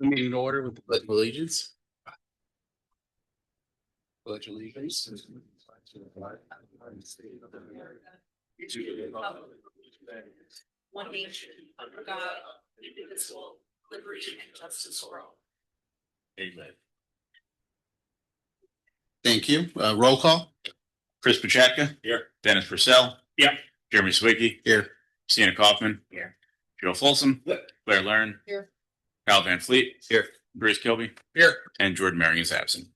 The meeting order with the pledge of allegiance. Pledge allegiance. One nation under God, indivisible, liberty and justice for all. Amen. Thank you. Roll call. Chris Pachetka. Here. Dennis Purcell. Yeah. Jeremy Swicki. Here. Stina Kaufman. Here. Joe Folsom. Blair Learn. Here. Kyle Van Fleet. Here. Bruce Kilby. Here. And Jordan Marion is absent.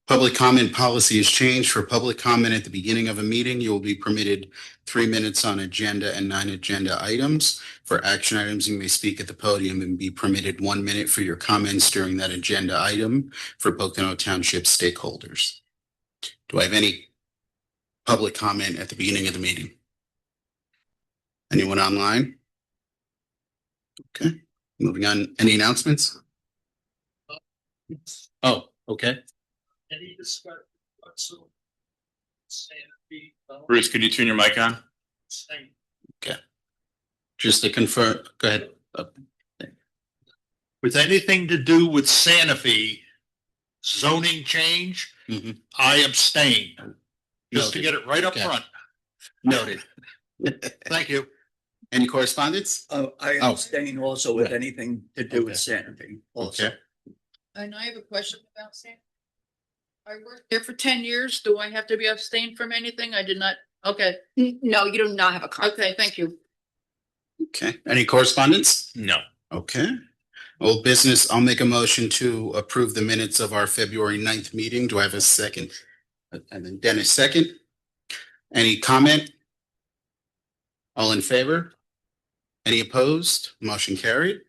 Public comment policy has changed. For public comment at the beginning of a meeting, you will be permitted 3 minutes on agenda and non-agenda items. For action items, you may speak at the podium and be permitted 1 minute for your comments during that agenda item for Pocono Township stakeholders. Do I have any public comment at the beginning of the meeting? Anyone online? Okay, moving on. Any announcements? Oh, okay. Any discussion whatsoever? Bruce, could you turn your mic on? Just to confirm, go ahead. With anything to do with Sanofi zoning change, Mhm. I abstain. Just to Noted. get it right up Okay. front. Noted. Thank you. Any correspondence? I Oh. abstain also with Okay. anything to do with Sanofi. Also, Okay. And I have a question about Sam. I worked there for 10 years. Do I have to be abstained from anything? I did not. Okay. No, you do not have a conflict. Okay, thank you. Okay. Any correspondence? No. Okay. Old business, I'll make a motion to approve the minutes of our February 9th meeting. Do I have a second? And then Dennis, second. Any comment? All in favor? Any opposed? Motion carried.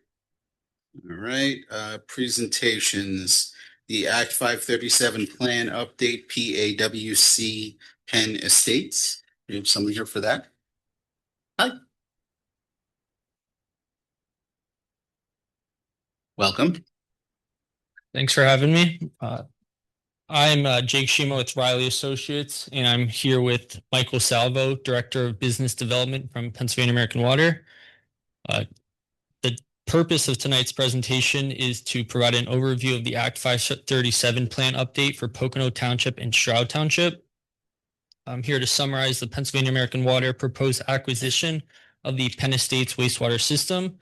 All right, presentations. The Act 537 Plan Update, PAWC Penn Estates. We have someone here for that? Hi. Welcome. Thanks for having me. I'm Jake Shima with Riley Associates, and I'm here with Michael Salvo, Director of Business Development from Pennsylvania American Water. The purpose of tonight's presentation is to provide an overview of the Act 537 plan update for Pocono Township and Stroud Township. I'm here to summarize the Pennsylvania American Water proposed acquisition of the Penn Estates wastewater system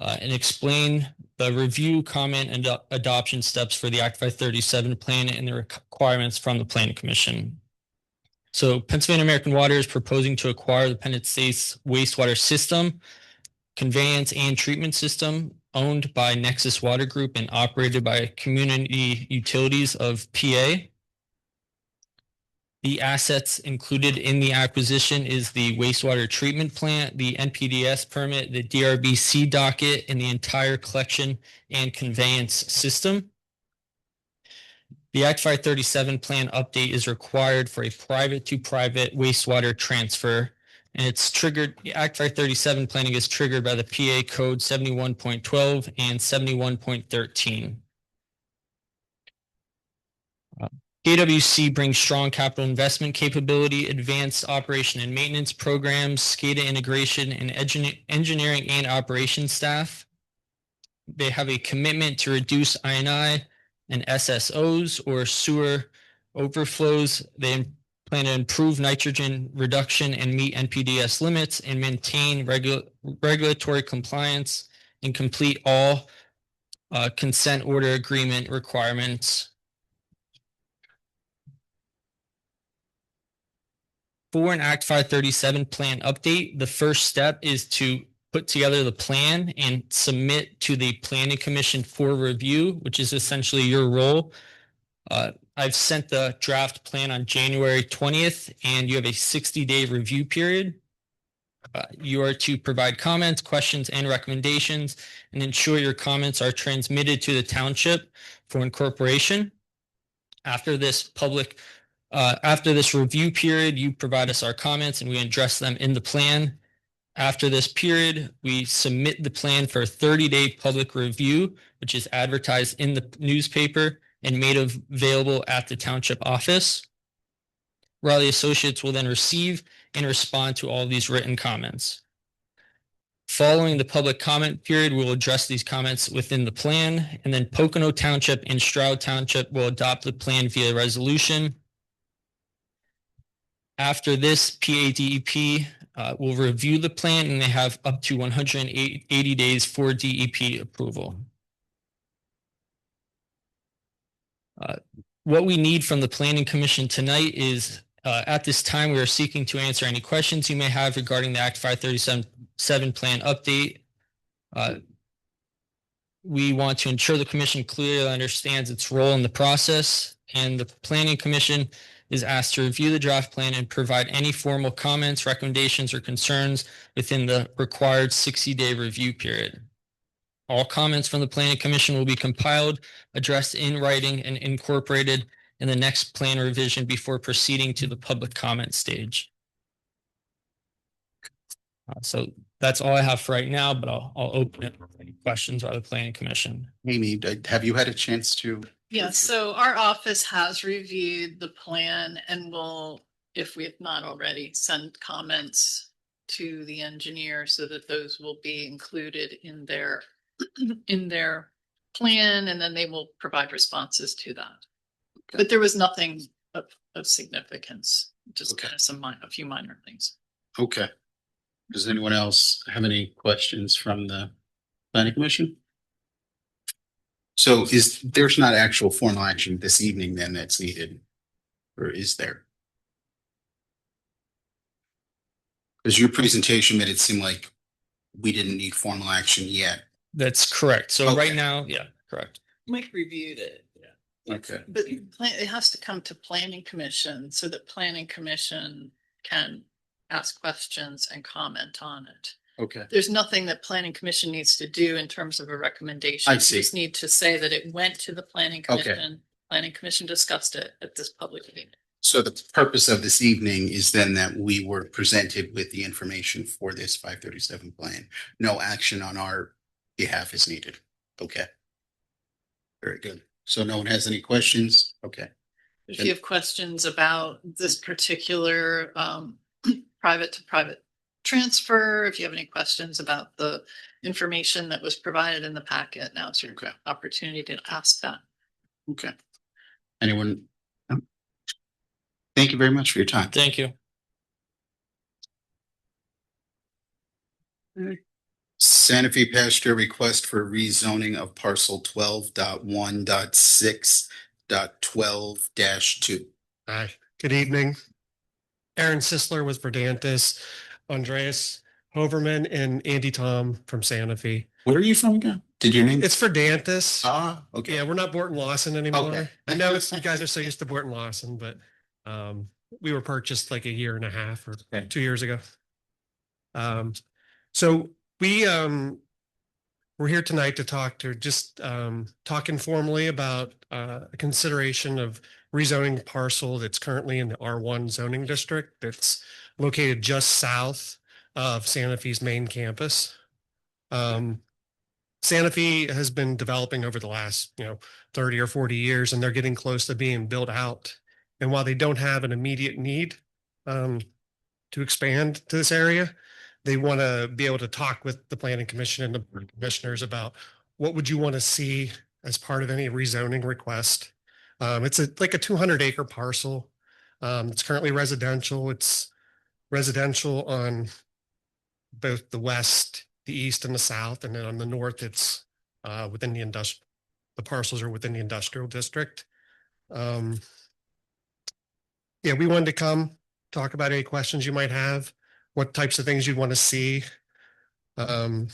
and explain the review, comment, and adoption steps for the Act 537 plan and the requirements from the Planning Commission. So Pennsylvania American Water is proposing to acquire the Penn Estates wastewater system, conveyance and treatment system owned by Nexus Water Group and operated by Community Utilities of PA. The assets included in the acquisition is the wastewater treatment plant, the NPDES permit, the DRBC docket, and the entire collection and conveyance system. The Act 537 plan update is required for a private to private wastewater transfer, and it's triggered. The Act 537 planning is triggered by the PA Code 71.12 and 71.13. KWC brings strong capital investment capability, advanced operation and maintenance programs, SCADA integration, and engineering and operations staff. They have a commitment to reduce I&I and SSOs or sewer overflows. They plan to improve nitrogen reduction and meet NPDES limits and maintain regulatory compliance and complete all consent order agreement requirements. For an Act 537 plan update, the first step is to put together the plan and submit to the Planning Commission for review, which is essentially your role. I've sent the draft plan on January 20th, and you have a 60-day review period. You are to provide comments, questions, and recommendations, and ensure your comments are transmitted to the township for incorporation. After this review period, you provide us our comments and we address them in the plan. After this period, we submit the plan for a 30-day public review, which is advertised in the newspaper and made available at the township office. Riley Associates will then receive and respond to all these written comments. Following the public comment period, we will address these comments within the plan, and then Pocono Township and Stroud Township will adopt the plan via resolution. After this, PADEP will review the plan, and they have up to 180 days for DEP approval. What we need from the Planning Commission tonight is, at this time, we are seeking to answer any questions you may have regarding the Act 537 plan update. We want to ensure the commission clearly understands its role in the process, and the Planning Commission is asked to review the draft plan and provide any formal comments, recommendations, or concerns within the required 60-day review period. All comments from the Planning Commission will be compiled, addressed in writing, and incorporated in the next plan revision before proceeding to the public comment stage. So that's all I have for right now, but I'll open it for any questions by the Planning Commission. Amy, have you had a chance to? Yeah, so our office has reviewed the plan and will, if we have not already, send comments to the engineer so that those will be included in their plan, and then they will provide responses to that. But there was nothing of significance, just kind of a few minor things. Okay. Does anyone else have any questions from the Planning Commission? So there's not actual formal action this evening then that's needed, or is there? Because your presentation made it seem like we didn't need formal action yet. That's correct. So Okay. right now, yeah, correct. Mike reviewed it. Okay. But it has to come to Planning Commission so that Planning Commission can ask questions and comment on it. Okay. There's nothing that Planning Commission needs to do in terms of a recommendation. I see. You just need to say that it went to the Planning Okay. Commission. Planning Commission discussed it at this public meeting. So the purpose of this evening is then that we were presented with the information for this 537 plan. No action on our behalf is needed. Okay. Very good. So no one has any questions? Okay. If you have questions about this particular private to private transfer, if you have any questions about the information that was provided in the packet, now it's your opportunity to ask that. Okay. Anyone? No? Thank you very much for your time. Thank you. Santa Fe pasture request for rezoning of parcel 12.1.6.12-2. Hi, good evening. Aaron Sisler with Verdantis, Andreas Hoverman, and Andy Tom from Santa Fe. Where are you from again? Did your name? It's Verdantis. Okay. Yeah, we're not Borton Lawson anymore. Okay. I know you guys are so used to Borton Lawson, but we were purchased like a year and a half or 2 years ago. So we're here tonight to talk informally about a consideration of rezoning parcel that's currently in the R1 zoning district that's located just south of Santa Fe's main campus. Santa Fe has been developing over the last 30 or 40 years, and they're getting close to being built out. And while they don't have an immediate need to expand to this area, they want to be able to talk with the Planning Commission and the commissioners about what would you want to see as part of any rezoning request. It's like a 200-acre parcel. It's currently residential. It's residential on both the west, the east, and the south, and then on the north, it's within the parcels are within the industrial district. Yeah, we wanted to come talk about any questions you might have, what types of things you'd want to see. I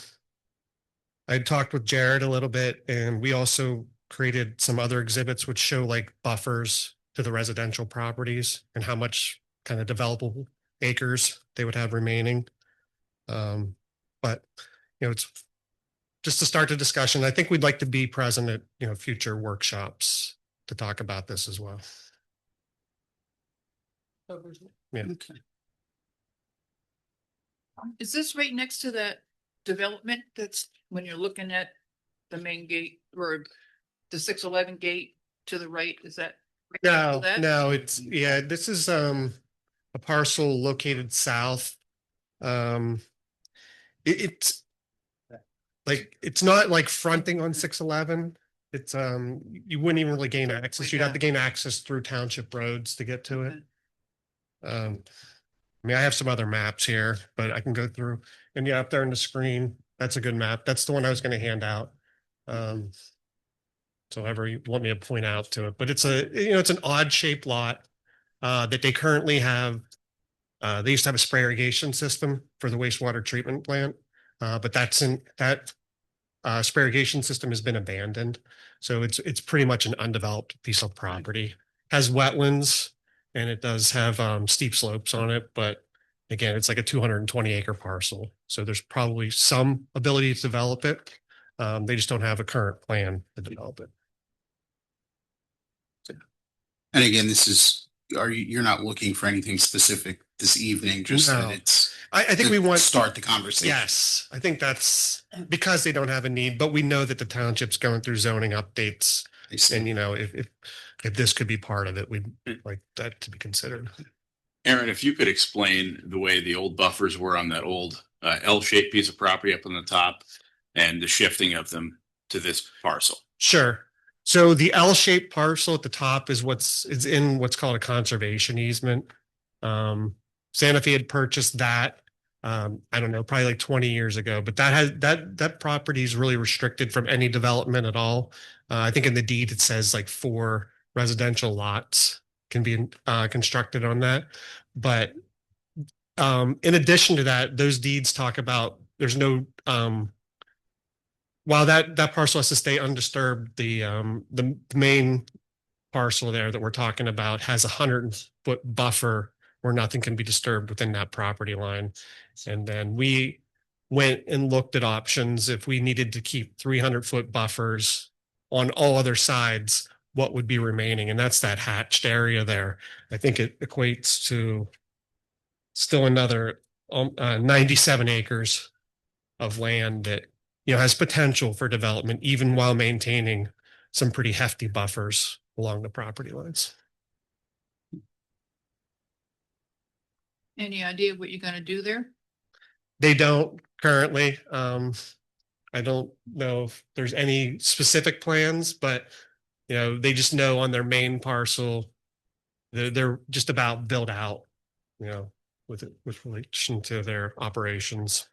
talked with Jared a little bit, and we also created some other exhibits which show like buffers to the residential properties and how much kind of developable acres they would have remaining. But it's just to start the discussion. I think we'd like to be present at future workshops to talk about this as well. Yeah. Okay. Is this right next to that development that's when you're looking at the main gate or the 611 gate to the right? Is that? No, this is a parcel located south. it's like, it's not like fronting on 611. It's, you wouldn't even really gain access. You'd have to gain access through township roads to get to it. I mean, I have some other maps here, but I can go through, and yeah, up there on the screen, that's a good map. That's the one I was going to hand out. So ever you want me to point out to it, but it's it's an odd shaped lot that they currently have. They used to have a spray irrigation system for the wastewater treatment plant, but that spray irrigation system has been abandoned. So it's pretty much an undeveloped piece of property. Has wetlands, and it does have steep slopes on it, but again, it's like a 220 acre parcel. So there's probably some ability to develop it. They just don't have a current plan to develop it. And again, you're not looking for anything specific this evening, just that No. it's. I think we want. Start the conversation. Yes, I think that's because they don't have a need, but we know that the township's going through zoning updates. I see. And if this could be part of it, we'd like that to be considered. Aaron, if you could explain the way the old buffers were on that old L-shaped piece of property up on the top and the shifting of them to this parcel. Sure. So the L-shaped parcel at the top is in what's called a conservation easement. Santa Fe had purchased that. I don't know, probably like 20 years ago, but that property is really restricted from any development at all. I think in the deed it says like 4 residential lots can be constructed on that. But in addition to that, those deeds talk about there's no while that parcel has to stay undisturbed, the main parcel there that we're talking about has 100-foot buffer where nothing can be disturbed within that property line. And then we went and looked at options. If we needed to keep 300-foot buffers on all other sides, what would be remaining? And that's that hatched area there. I think it equates to still another 97 acres of land that has potential for development, even while maintaining some pretty hefty buffers along the property lines. Any idea what you're gonna do there? They don't currently. I don't know if there's any specific plans, but they just know on their main parcel, they're just about built out, with relation to their operations.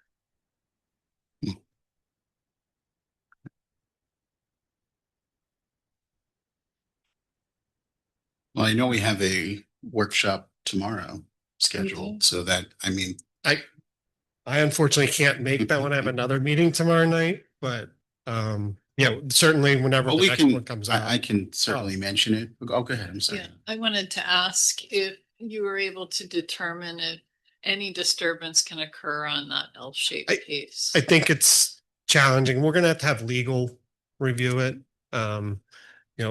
Well, I know we have a workshop tomorrow scheduled, so that, I unfortunately can't make that one. I have another meeting tomorrow night, but certainly whenever well, the we next can, one comes out. I can certainly mention it. Oh, go ahead. I'm sorry. Yeah, I wanted to ask if you were able to determine if any disturbance can occur on that L-shaped piece. I think it's challenging. We're going to have legal review it.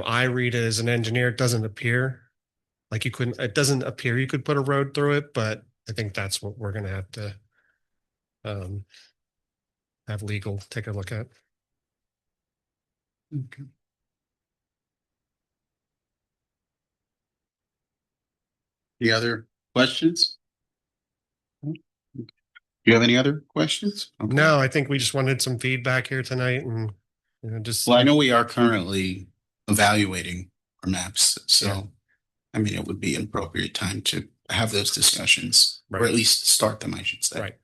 I read it as an engineer. It doesn't appear like it doesn't appear you could put a road through it, but I think that's what we're going to have legal take a look at. Okay. Any other questions? Do you have any other questions? Okay. No, I think we just wanted some feedback here tonight, and just. Well, I know we are currently evaluating our maps, so Yeah. It would be an appropriate time to have those discussions, or Right. at least start them, I should say. Right.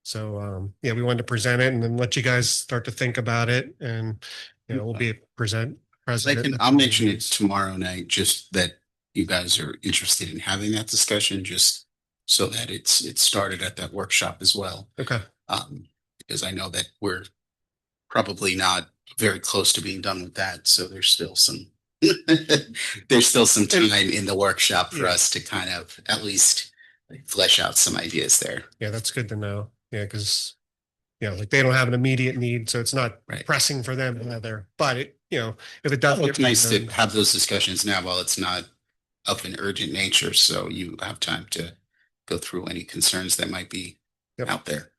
So, we wanted to present it and then let you guys start to think about it, and we'll be present. I'll mention it tomorrow night, just that you guys are interested in having that discussion, just so that it's started at that workshop as well. Okay. Because I know that we're probably not very close to being done with that, so there's still some time in the workshop for us to kind of at least flesh out some ideas there. Yeah, that's good to know. Yeah, because like they don't have an immediate need, so it's not Right. pressing for them either. But if it does, It's nice to have those discussions now while it's not of an urgent nature, so you have time to go through any concerns that might be out there.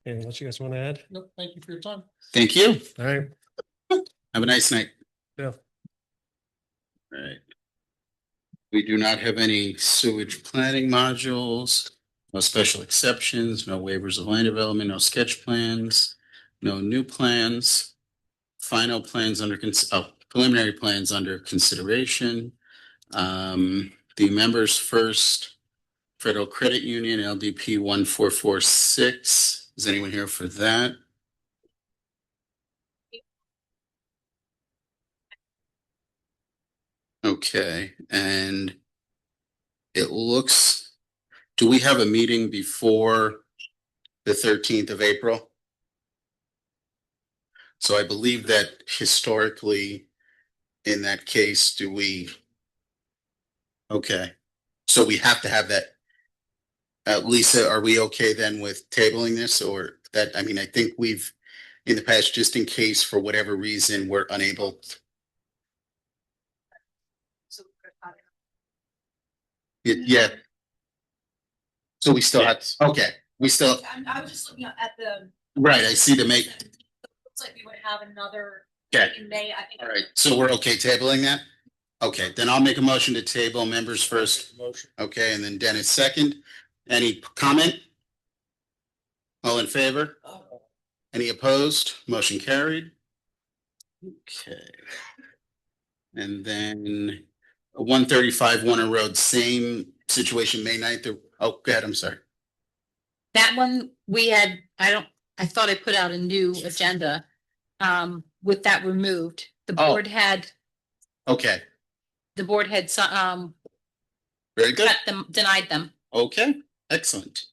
Anything else you guys want to add? No, thank you for your time. Thank you. All right. Have a nice night. Yeah. All right. We do not have any sewage planning modules. No special exceptions, no waivers of land development, no sketch plans, no new plans. Final plans preliminary plans under consideration. The members first, Federal Credit Union, LDP 1446. Is anyone here for that? Okay, and it looks, do we have a meeting before the 13th of April? So I believe that historically, in that case, do we? Okay, so we have to have that. Lisa, are we okay then with tabling this, or that, I mean, I think we've, in the past, just in case for whatever reason, we're unable. Yeah. So we still have, okay, we still, I was just looking at the, right, I see the make, looks like we would have another okay, in May, I think. all right, so we're okay tabling that? Okay, then I'll make a motion to table members first. Motion. Okay, and then Dennis second. Any comment? All in favor? Any opposed? Motion carried. Okay. And then 135 Warner Road, same situation, May 9th. Oh, go ahead, I'm sorry. That one, I thought I put out a new agenda, with that removed. The Oh. board had, Okay, very good. denied them. Okay, excellent.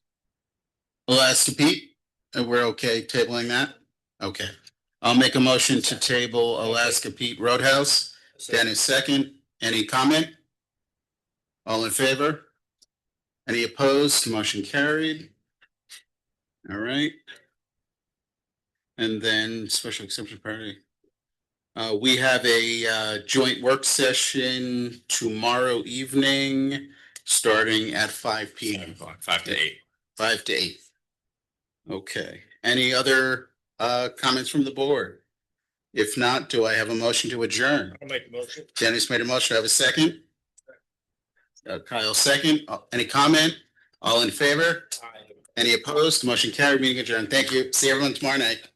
Alaska Pete, we're okay tabling that? Okay. I'll make a motion to table Alaska Pete Roadhouse. Dennis second. Any comment? All in favor? Any opposed? Motion carried. All right. And then special exception party. We have a joint work session tomorrow evening, starting at 5 p.m. 5 to 8. 5 to 8. Okay. Any other comments from the board? If not, do I have a motion to adjourn? I'll make a motion. Dennis made a motion. Do I have a second? Kyle second. Any comment? All in favor? Any opposed? Motion carried. Meeting adjourned. Thank you. See everyone tomorrow night.